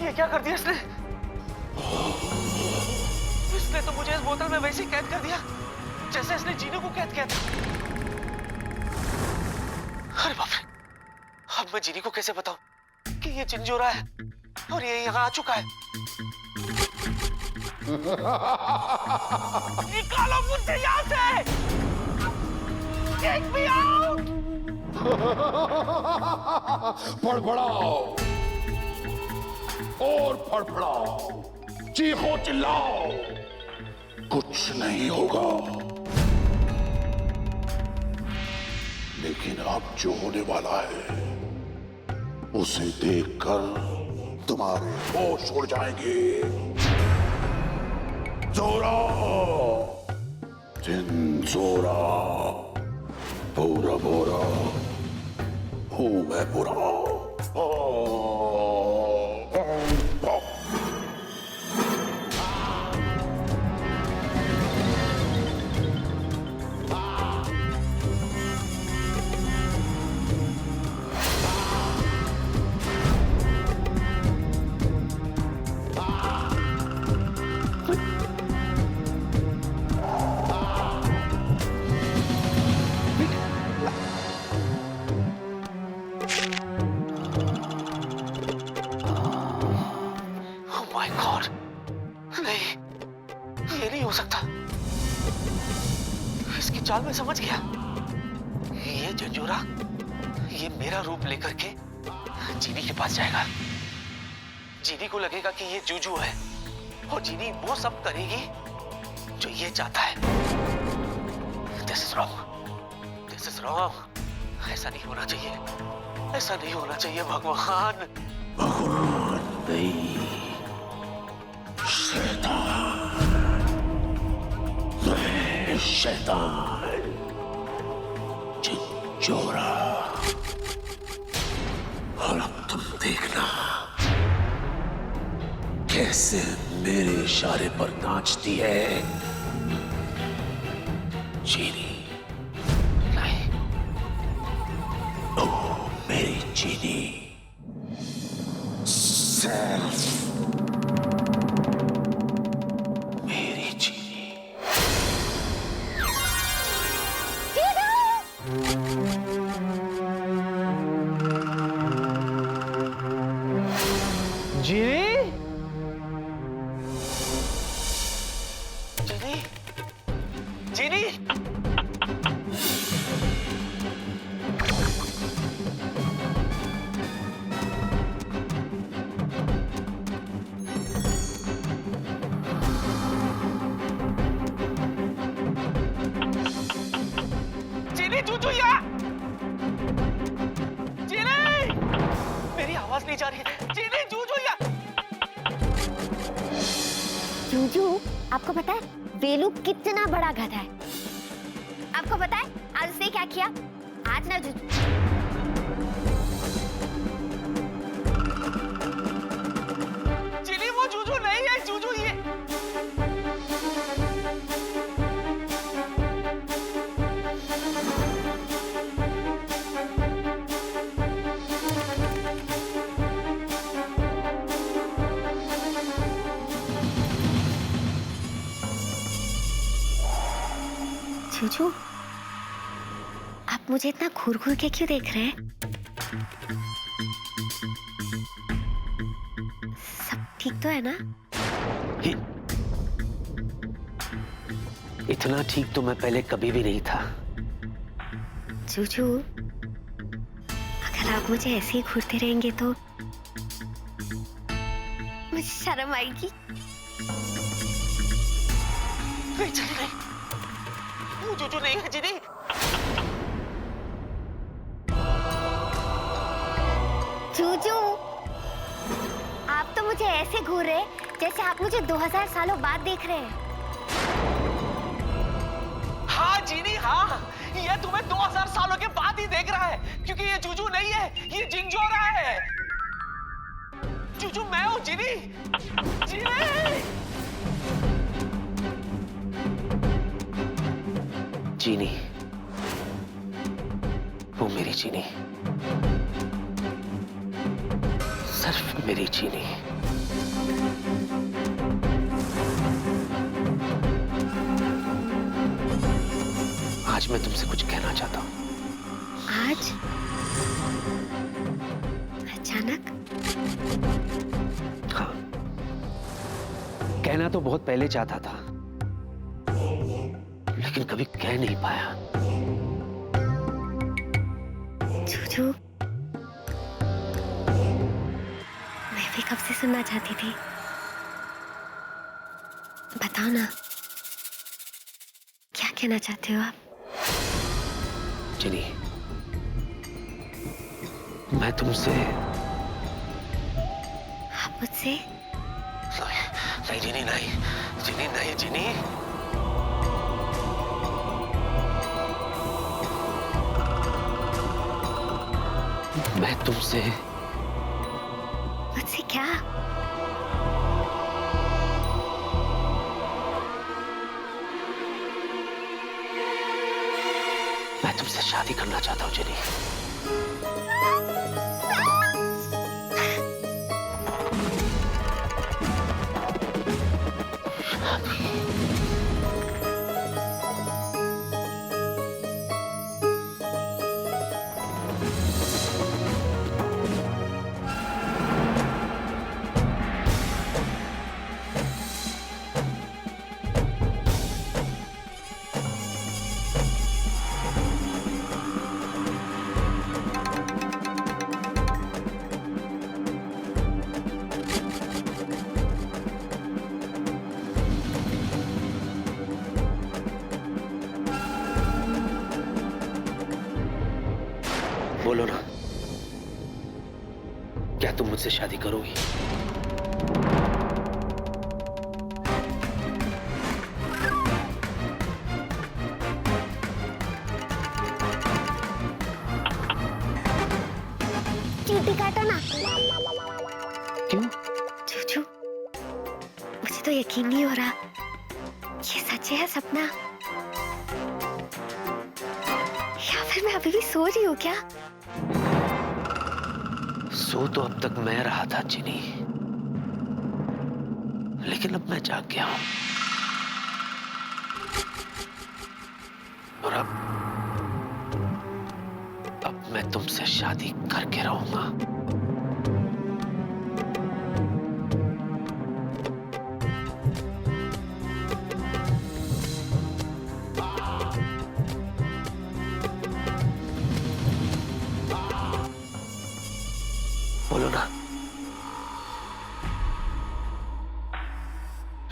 ये क्या कर दिया इसने? इसने तो मुझे इस बोतल में वैसे ही कैद कर दिया जैसे इसने जीनू को कैद किया था। अरे बाप रे, अब मैं जीनी को कैसे बताऊं कि ये जिन जो रहा है और ये यहाँ आ चुका है? निकालो मुझे यहाँ से! Take me out! फड़फड़ाओ और फड़फड़ाओ, चीखो चिल्लाओ, कुछ नहीं होगा। लेकिन अब जो होने वाला है उसे देखकर तुम्हारे होश उड़ जाएंगे। जोरा, जिन जोरा, बोरा बोरा, हूं मैं बुरा। माय गॉड, नहीं, ये नहीं हो सकता। इसकी चाल में समझ गया। ये जंजूरा, ये मेरा रूप लेकर के जीनी के पास जाएगा। जीनी को लगेगा कि ये जूजू है और जीनी वो सब करेगी जो ये चाहता है। This is wrong, this is wrong. ऐसा नहीं होना चाहिए, ऐसा नहीं होना चाहिए भगवान। भगवान नहीं, शैतान, मैं शैतान, चिंचोरा। और अब तुम देखना कैसे मेरे इशारे पर नाचती है चीनी। नहीं, ओ मेरी चीनी, सिर्फ मेरी चीनी। जीनी, जीनी, जीनी। जीनी, जूजू यहाँ! जीनी! मेरी आवाज नहीं जा रही है। जीनी, जूजू यहाँ! जूजू, आपको पता है वेलू कितना बड़ा गधा है? आपको पता है आज उसने क्या किया? आज ना जूजू, जीनी वो जूजू नहीं है, जूजू ये। जूजू, आप मुझे इतना घूर घूर के क्यों देख रहे हैं? सब ठीक तो है ना? इतना ठीक तो मैं पहले कभी भी नहीं था। जूजू, अगर आप मुझे ऐसे ही घूरते रहेंगे तो मुझे शर्म आएगी। नहीं, जीनी नहीं, वो जूजू नहीं है। जीनी, जूजू, आप तो मुझे ऐसे घूर रहे जैसे आप मुझे 2000 सालों बाद देख रहे हैं। हाँ जीनी, हाँ, ये तुम्हें 2000 सालों के बाद ही देख रहा है, क्योंकि ये जूजू नहीं है, ये जिंजोरा है। जूजू मैं हूँ, जीनी, जीनी। चीनी, वो मेरी चीनी, सिर्फ मेरी चीनी। आज मैं तुमसे कुछ कहना चाहता हूं। आज अचानक? हाँ, कहना तो बहुत पहले चाहता था, लेकिन कभी कह नहीं पाया। जूजू, मैं भी कब से सुनना चाहती थी। बताओ ना, क्या कहना चाहते हो आप? जिनी, मैं तुमसे। आप मुझसे? नहीं जिनी, नहीं जिनी, नहीं जिनी। मैं तुमसे। मुझसे क्या? मैं तुमसे शादी करना चाहता हूं जिनी। बोलो ना, क्या तुम मुझसे शादी करोगी? चीटी काटो ना। क्यों? जूजू, मुझे तो यकीन नहीं हो रहा, ये सच है सपना, या फिर मैं अभी भी सो रही हूँ क्या? सो तो अब तक मैं रहा था जिनी, लेकिन अब मैं जाग गया हूं। और अब मैं तुमसे शादी करके रहूंगा। बोलो ना,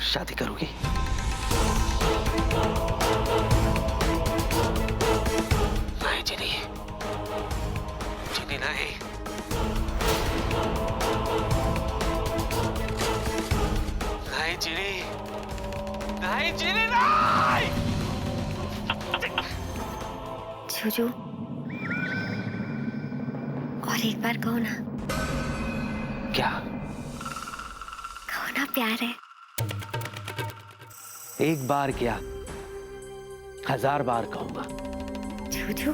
शादी करोगी? नहीं जिनी, जिनी नहीं। नहीं जिनी, नहीं जिनी, नहीं। जूजू, और एक बार कहो ना। क्या? कहो ना प्यार है। एक बार क्या, 1000 बार कहूंगा। जूजू,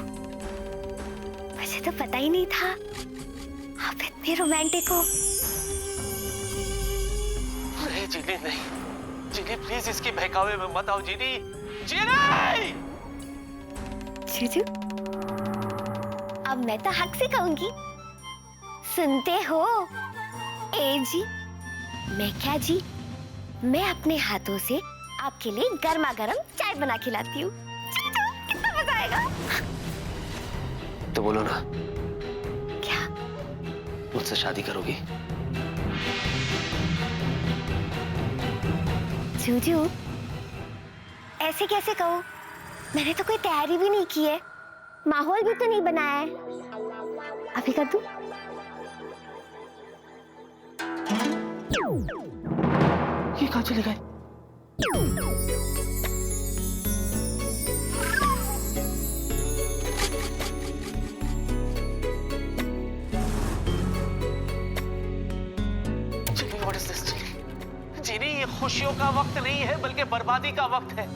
मुझे तो पता ही नहीं था आप इतने रोमांटिक हो। नहीं जिनी, नहीं जिनी, प्लीज इसके बहकावे में मत आओ जिनी। जिनी! जूजू, अब मैं तो हक से कहूंगी, सुनते हो? ए जी, मैं क्या जी, मैं अपने हाथों से आपके लिए गर्मा गर्म चाय बना खिलाती हूँ। कितना मजा आएगा। तो बोलो ना, क्या? मुझसे शादी करोगी? जूजू, ऐसे कैसे कहो? मैंने तो कोई तैयारी भी नहीं की है, माहौल भी तो नहीं बनाया है। अभी कर दूं? ये कहाँ चले गए? जिनी, what is this, जिनी? जिनी, ये खुशियों का वक्त नहीं है, बल्कि बर्बादी का वक्त है।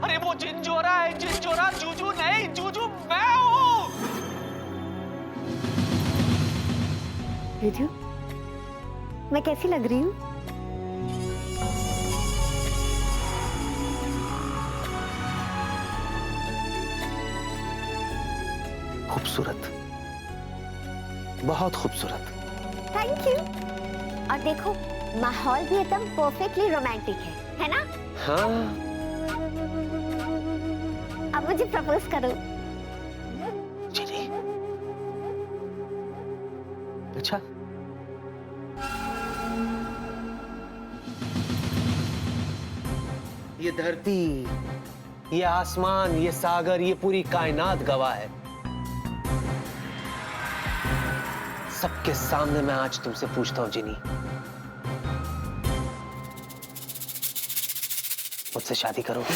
अरे वो जिंजोरा है, जिंजोरा, जूजू नहीं, जूजू मैं हूँ। जूजू, मैं कैसी लग रही हूँ? खूबसूरत, बहुत खूबसूरत। Thank you. और देखो, माहौल भी एकदम परफेक्टली रोमांटिक है ना? हाँ। अब मुझे प्रपोज करो। जीनी। अच्छा। ये धरती, ये आसमान, ये सागर, ये पूरी कायनात गवाह है। सबके सामने मैं आज तुमसे पूछता हूं जिनी, मुझसे शादी करोगी?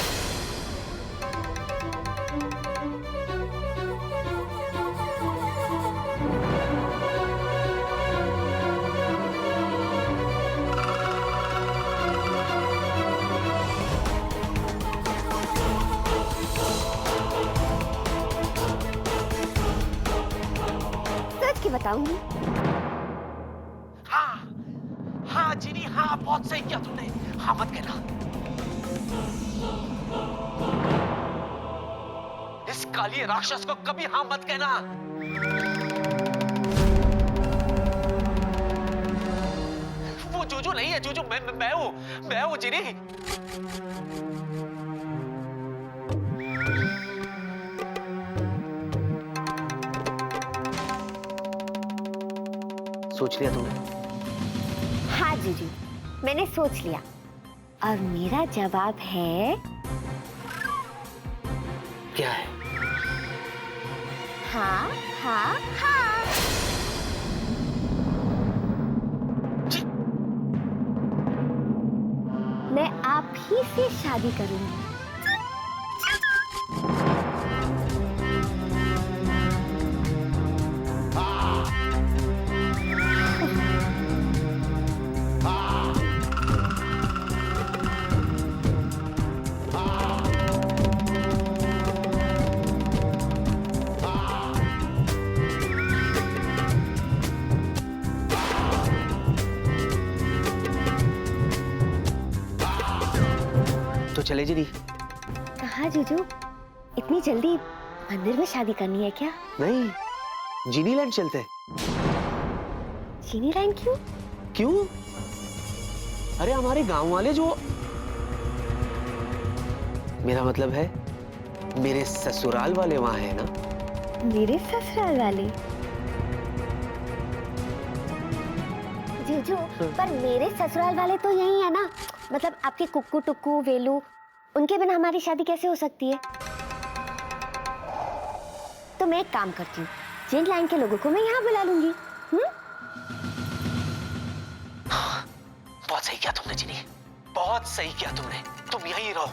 सच की बताऊंगी। हाँ, हाँ जिनी, हाँ बहुत सही किया तुमने। हाँ मत कहना। इस काली राक्षस को कभी हाँ मत कहना। वो जूजू नहीं है, जूजू मैं हूँ जिनी। सोच लिया तुमने? हाँ जीजू, मैंने सोच लिया और मेरा जवाब है क्या है? हाँ हाँ हाँ। मैं आप ही से शादी करूंगी। तो चले जिनी। कहाँ जीजू, इतनी जल्दी मंदिर में शादी करनी है क्या? नहीं, जीनीलैंड चलते हैं। जीनीलैंड क्यों? क्यों? अरे हमारे गांव वाले जो, मेरा मतलब है मेरे ससुराल वाले वहां है ना। मेरे ससुराल वाले? जीजू, पर मेरे ससुराल वाले तो यही है ना। मतलब आपके कुक्कू टुक्कू वेलू, उनके बिना हमारी शादी कैसे हो सकती है? तो मैं एक काम करती हूँ, जीनीलैंड के लोगों को मैं यहाँ बुला लूंगी। बहुत सही किया तुमने जिनी, बहुत सही किया तुमने। तुम यहीं रहो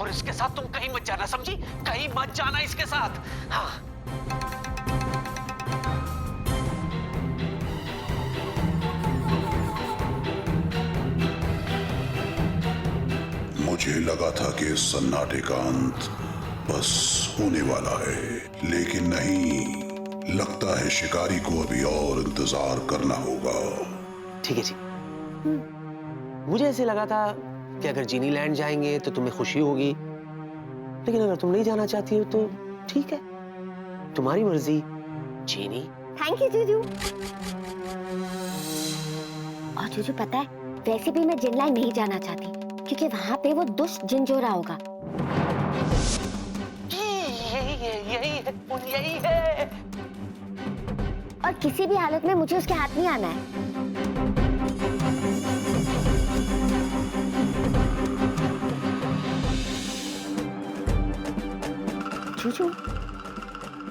और इसके साथ तुम कहीं मत जाना, समझी? कहीं मत जाना इसके साथ। हाँ। मुझे लगा था कि इस सन्नाटे का अंत बस होने वाला है, लेकिन नहीं। लगता है शिकारी को अभी और इंतजार करना होगा। ठीक है जी। मुझे ऐसे लगा था कि अगर जीनीलैंड जाएंगे तो तुम्हें खुशी होगी, लेकिन अगर तुम नहीं जाना चाहती हो तो ठीक है, तुम्हारी मर्जी जीनी। थैंक यू जीजू। और जीजू पता है, वैसे भी मैं जीनीलैंड नहीं जाना चाहती क्योंकि वहां पे वो दुष्ट जिंजोरा होगा। यही है। और किसी भी हालत में मुझे उसके हाथ नहीं आना है। जूजू,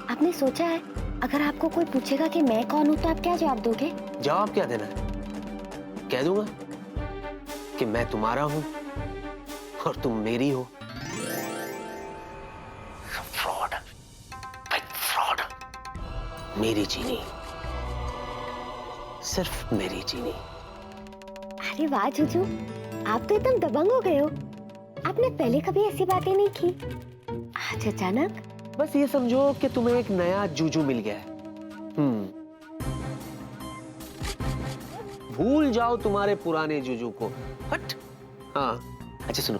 आपने सोचा है अगर आपको कोई पूछेगा कि मैं कौन हूं तो आप क्या जवाब दोगे? जवाब क्या देना है? कह दूंगा कि मैं तुम्हारा हूं और तुम मेरी हो। Fraud, fraud. मेरी जीनी, सिर्फ मेरी जीनी। अरे वाह जूजू, आप तो एकदम दबंग हो गए हो। आपने पहले कभी ऐसी बातें नहीं की, आज अचानक? बस ये समझो कि तुम्हें एक नया जूजू मिल गया है। भूल जाओ तुम्हारे पुराने जूजू को। हट। हाँ, अच्छा सुनो,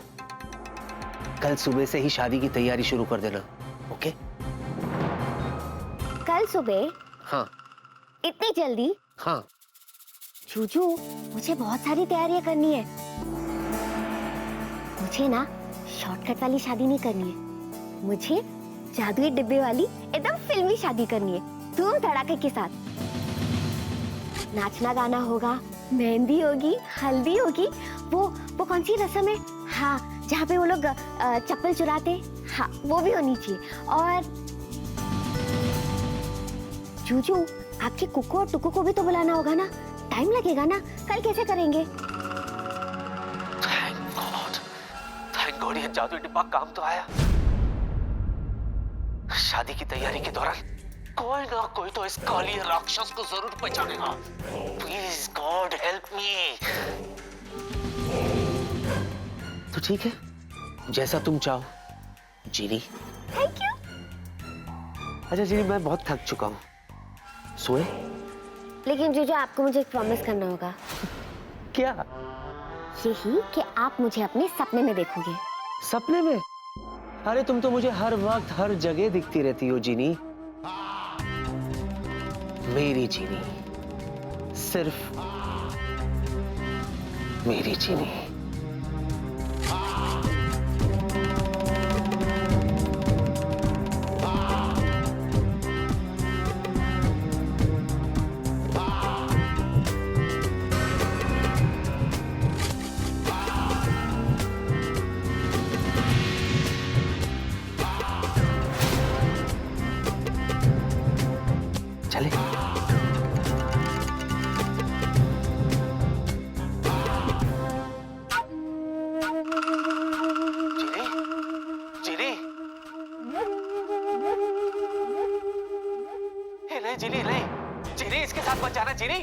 कल सुबह से ही शादी की तैयारी शुरू कर देना, ओके? कल सुबह? हाँ। इतनी जल्दी? हाँ। जूजू, मुझे बहुत सारी तैयारियां करनी है। मुझे ना शॉर्टकट वाली शादी नहीं करनी है, मुझे जादुई डिब्बे वाली एकदम फिल्मी शादी करनी है, धूम धड़ाके के साथ। नाचना गाना होगा, मेहंदी होगी, हल्दी होगी, वो कौन सी रस्म है, हाँ, जहाँ पे वो लोग चप्पल चुराते, हाँ, वो भी होनी चाहिए। और जूजू, आपके कुकू और टुकू को भी तो बुलाना होगा ना, टाइम लगेगा ना, कल कैसे करेंगे? थैंक गॉड, ये जादुई डिब्बा काम तो आया। शादी की तैयारी के दौरान कोई ना कोई तो इस काली राक्षस को जरूर पहचानेगा। Please God help me. तो ठीक है, जैसा तुम चाहो जीनी। Thank you. अच्छा जीनी, मैं बहुत थक चुका हूँ, सोए? लेकिन जीजू, आपको मुझे एक प्रॉमिस करना होगा। क्या? यही कि आप मुझे अपने सपने में देखोगे। सपने में? अरे तुम तो मुझे हर वक्त हर जगह दिखती रहती हो जीनी। मेरी जीनी, सिर्फ मेरी जीनी। चले? जीनी नहीं, जीनी इसके साथ मत जाना। जीनी,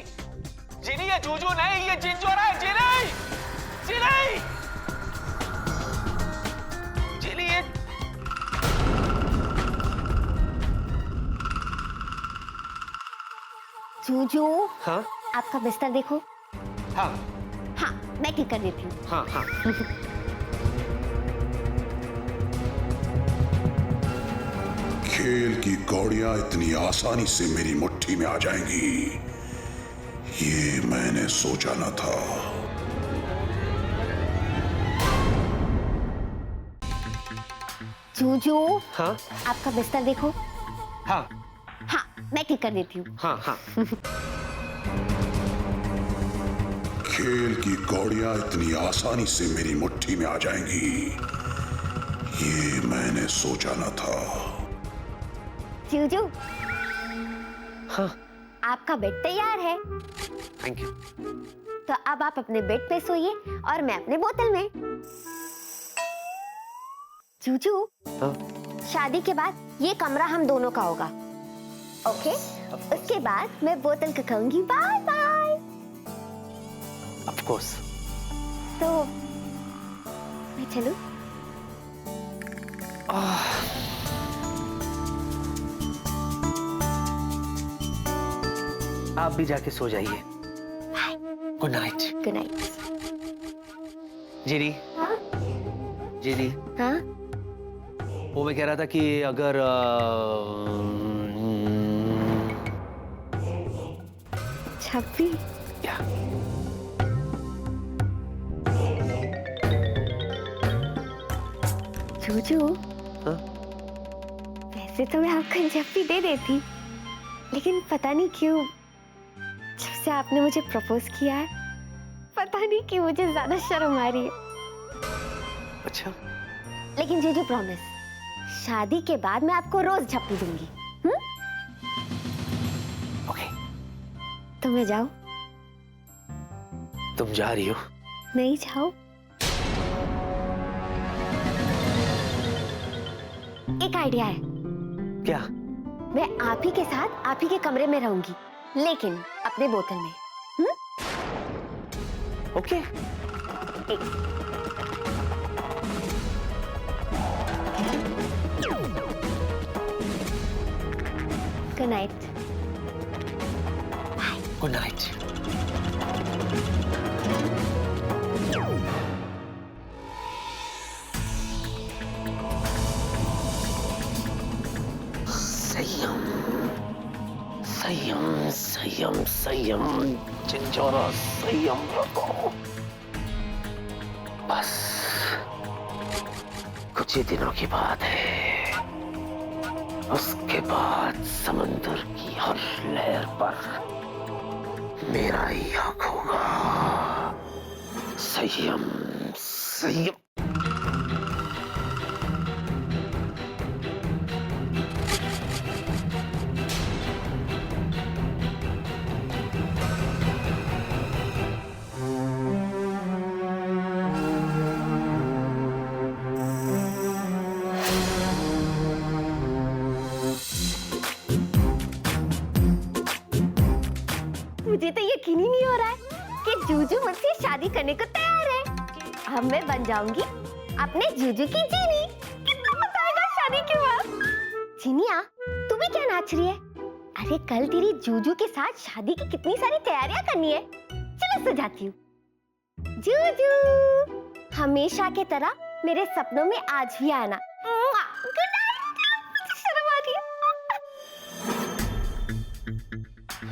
जीनी ये जूजू नहीं, ये जिन चोरा है। जीनी, जीनी, जीनी ये। जूजू, हाँ? आपका बिस्तर देखो। हाँ। हाँ, मैं ठीक कर देती हूँ। हाँ हाँ। खेल की कौड़ियां इतनी आसानी से मेरी मुट्ठी में आ जाएंगी, ये मैंने सोचा न था। जूजू, हाँ? आपका बिस्तर देखो। हाँ। हाँ, मैं ठीक कर देती हूँ। हाँ हाँ। खेल की कौड़ियां इतनी आसानी से मेरी मुट्ठी में आ जाएंगी, ये मैंने सोचा न था। जूजू, हाँ। आपका बेड तैयार है। Thank you. तो अब आप अपने बेड पे सोइए और मैं अपने बोतल में। जूजू, हाँ? शादी के बाद ये कमरा हम दोनों का होगा, ओके? उसके बाद मैं बोतल को कहूंगी बाय बाय। Of course. तो मैं चलूं? आप भी जाके सो जाइए। Good night. Good night. Genie, हाँ? जीनी, हाँ? वो मैं कह रहा था कि अगर छप्पी, क्या? जूजू, हाँ? वैसे तो मैं आपको छप्पी दे देती, लेकिन पता नहीं क्यों जब से आपने मुझे प्रपोज किया है, पता नहीं क्यों मुझे ज्यादा शर्म आ रही है। अच्छा। लेकिन जीजू प्रॉमिस, शादी के बाद मैं आपको रोज झप्पी दूंगी। ओके। तो मैं जाऊं? तुम जा रही हो? नहीं जाऊं? एक आइडिया है। क्या? मैं आप ही के साथ आप ही के कमरे में रहूंगी, लेकिन अपने बोतल में। Okay. Good night. Good night. संयम संयम संयम संयम, झंझोरा संयम रखो। बस कुछ ही दिनों की बात है, उसके बाद समंदर की हर लहर पर मेरा ही हक होगा। संयम संयम। मुझे तो यकीन ही नहीं हो रहा है कि जूजू मुझसे शादी करने को तैयार है। अब मैं बन जाऊंगी अपने जूजू की जीनी। कितना मजा आएगा शादी के बाद। जीनिया, तू भी क्या नाच रही है? अरे कल तेरी जूजू के साथ शादी की कितनी सारी तैयारियां करनी है। चलो सजाती हूँ। जूजू, हमेशा की तरह मेरे सपनों में आज भी आना। Good night. शर्म आ रही है।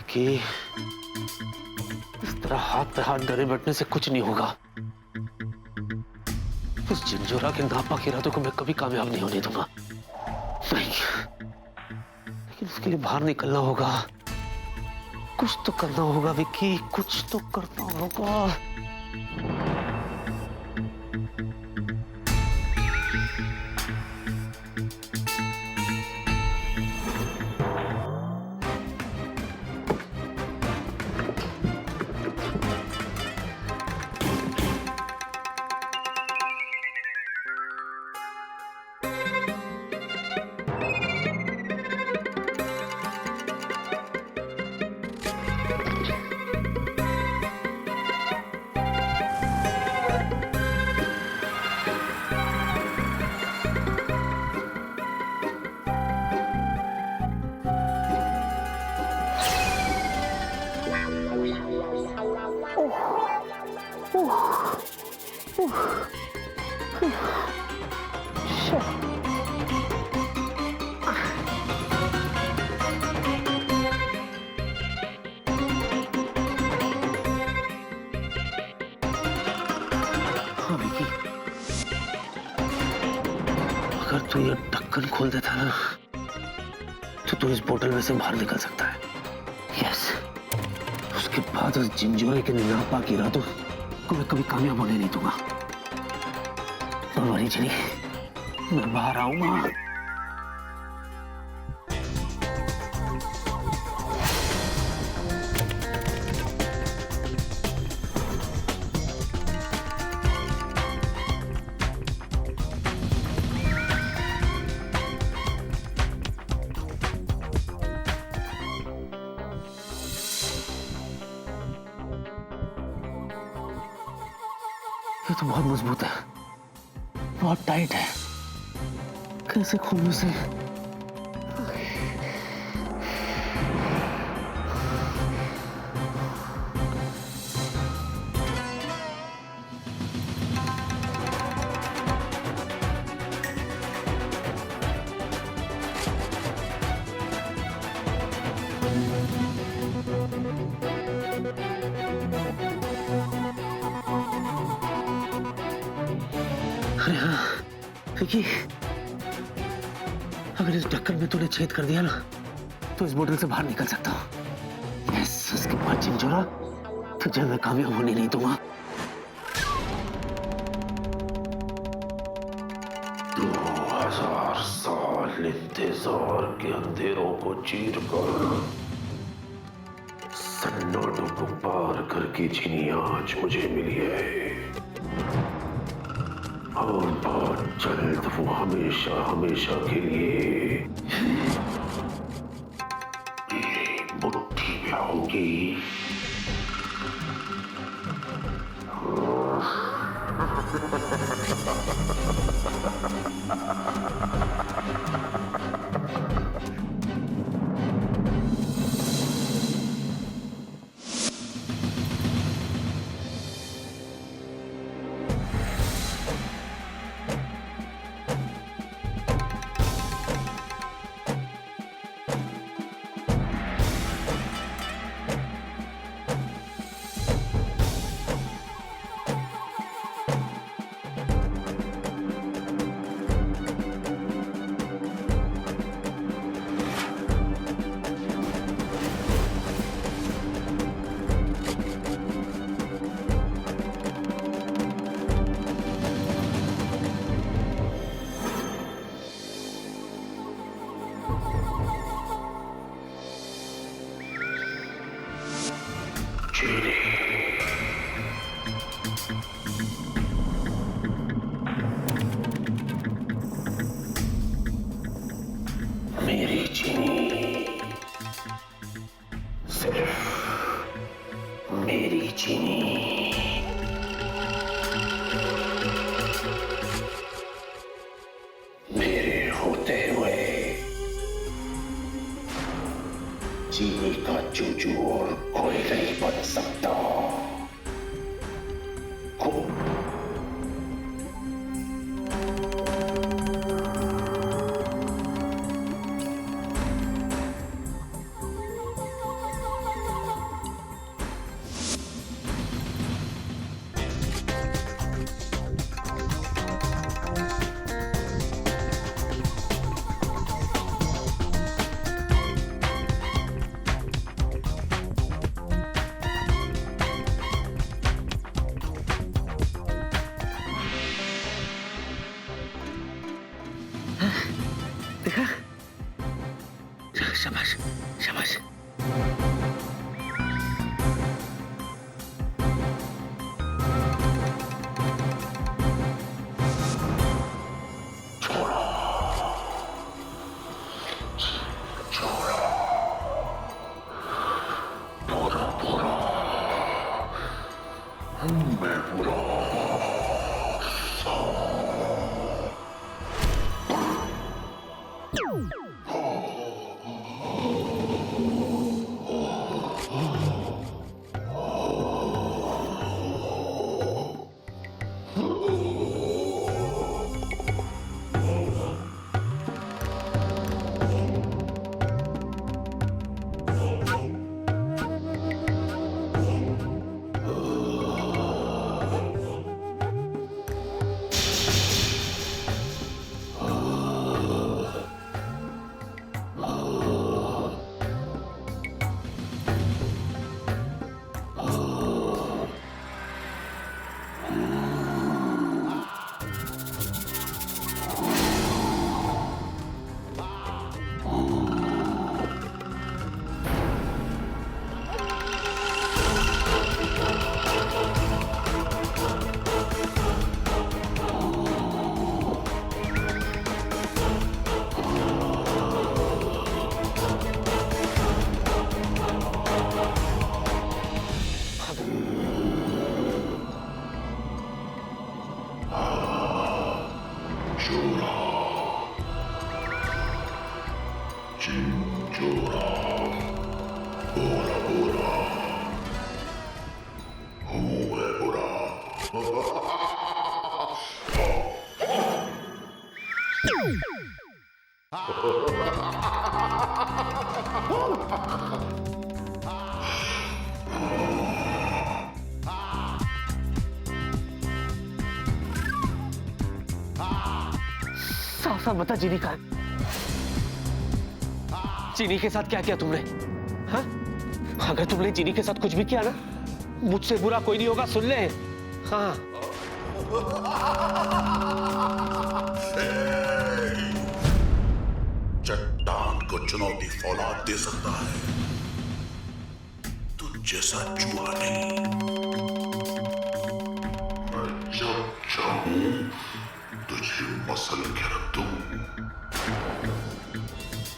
कि इस तरह हाथ पे हाथ धरे बैठने से कुछ नहीं होगा। उस झंझोरा के नापाक इरादों को मैं कभी कामयाब नहीं होने दूंगा। नहीं, लेकिन उसके लिए बाहर निकलना होगा। कुछ तो करना होगा विक्की, कुछ तो करना होगा। हाँ विकी, अगर तू ये ढक्कन खोल देता ना तो तू इस बोतल में से बाहर निकल सकता है। यस, उसके बाद उस झंझोरे के नापाक इरादों को मैं कभी कामयाब होने नहीं दूंगा। डोंट वरी जिनी, मैं बाहर आऊंगा। ये तो बहुत मजबूत है, बहुत टाइट है। कैसे खोलूं उसे? अरे हाँ विकी, अगर इस ढक्कन में तूने छेद कर दिया ना तो इस बोतल से बाहर निकल सकता हूँ। यस, उसके बाद झंझोरा तुझे मैं कामयाब होने नहीं दूंगा। 2000 साल इंतजार के अंधेरों को चीर कर सन्नाटों को पार करके जिनी आज मुझे मिली है। और बहुत जल्द वो हमेशा हमेशा के लिए मेरी मुट्ठी में होगी। चीनी। मेरी चीनी, सिर्फ मेरी चीनी। मेरे होते हुए चीनी का जूजू और कोई नहीं बन सकता। देखा? शाबाश, शाबाश। मैं पूरा चिंचोरा, बुरा बुरा, हूँ मैं बुरा। साफ साफ बता, चीनी का चीनी के साथ क्या किया तुमने? हाँ? अगर तुमने चीनी के साथ कुछ भी किया ना, मुझसे बुरा कोई नहीं होगा, सुन ले। हाँ। चट्टान को चुनौती फौलाद दे सकता है, तुझ जैसा चूहा नहीं। मैं जब चाहूं तुझे मसल के रख दूं।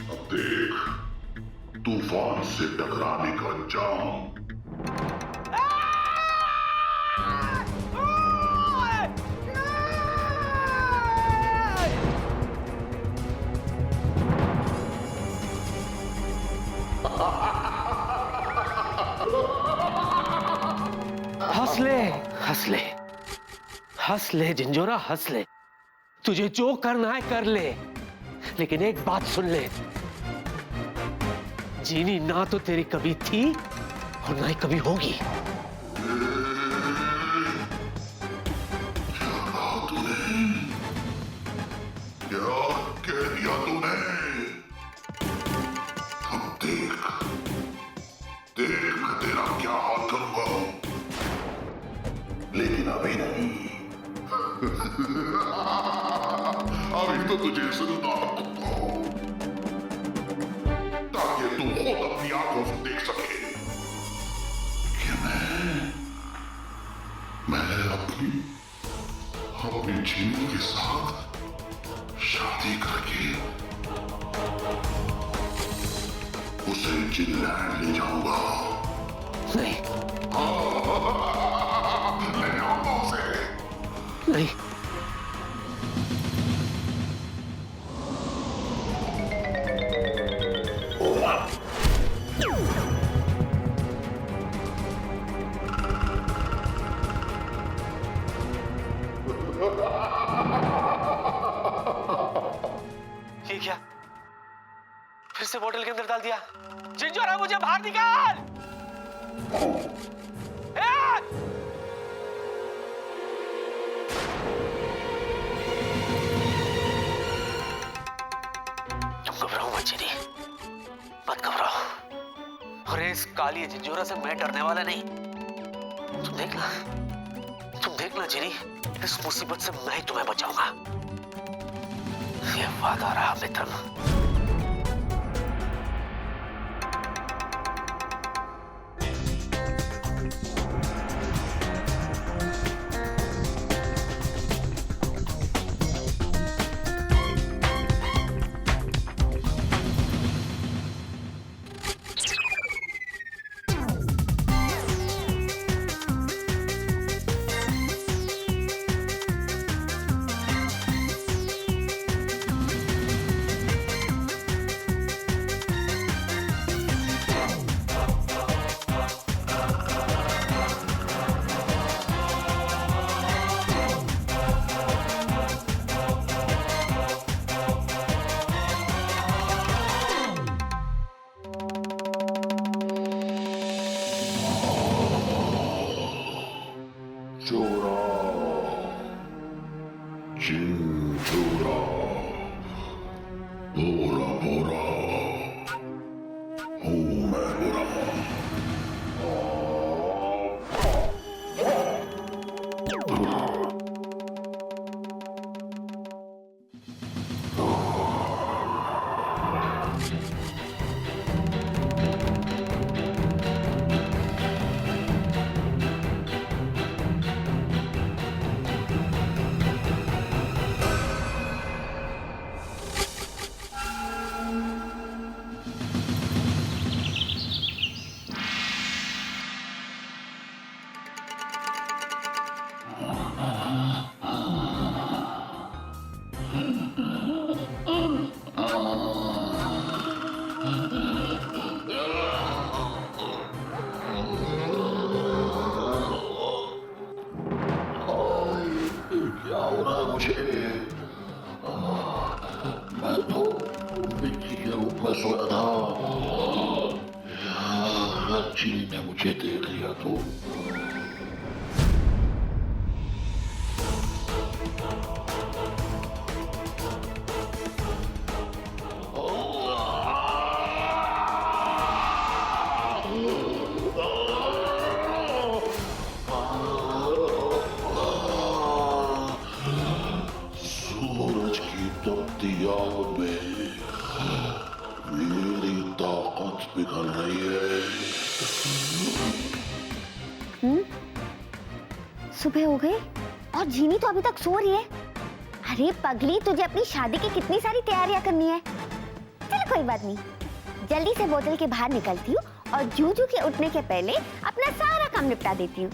अब देख तूफान से टकराने का अंजाम। हंस ले, हंस ले, हंस ले जिंजोरा, हंस ले। तुझे जो करना है कर ले, लेकिन एक बात सुन ले, जीनी ना तो तेरी कभी थी और ना ही कभी होगी। क्या कह दिया तूने? अब देख देख मैं तेरा क्या हाल करूंगा, लेकिन अभी नहीं। अभी तो तुझे जिंदा रखूंगा ताकि तू खुद अपनी आंखों से देख सके कि मैं कभी अपनी जीनी के साथ शादी करके उसे जिनलैंड ले जाऊंगा। नहीं ले जाऊंगा उसे। नहीं, ये क्या? फिर से बोतल के अंदर डाल दिया। जिंजोरा, मुझे बाहर निकाल। ए! तुम घबराओ मत जिनी, मत घबराओ। अरे इस काली जिंजोरा से मैं डरने वाला नहीं। तुम देखना जिनी, इस मुसीबत से मैं ही तुम्हें बचाऊंगा। ये वादा रहा मित्रम। चोरा, जिंजोरा, बोरा बोरा, हूँ मैं बोरा। क्या हो रहा है मुझे? मैं तो मिट्टी के ऊपर सोया था। अगर चीनी ने मुझे देख लिया तो सूरज की तपती आग में मेरी ताकत पिघल रही है। सुबह हो गई और जीनी तो अभी तक सो रही है। अरे पगली, तुझे अपनी शादी की कितनी सारी तैयारियां करनी है। चलो कोई बात नहीं, जल्दी से बोतल के बाहर निकलती हूँ और जूजू के उठने के पहले अपना सारा काम निपटा देती हूँ।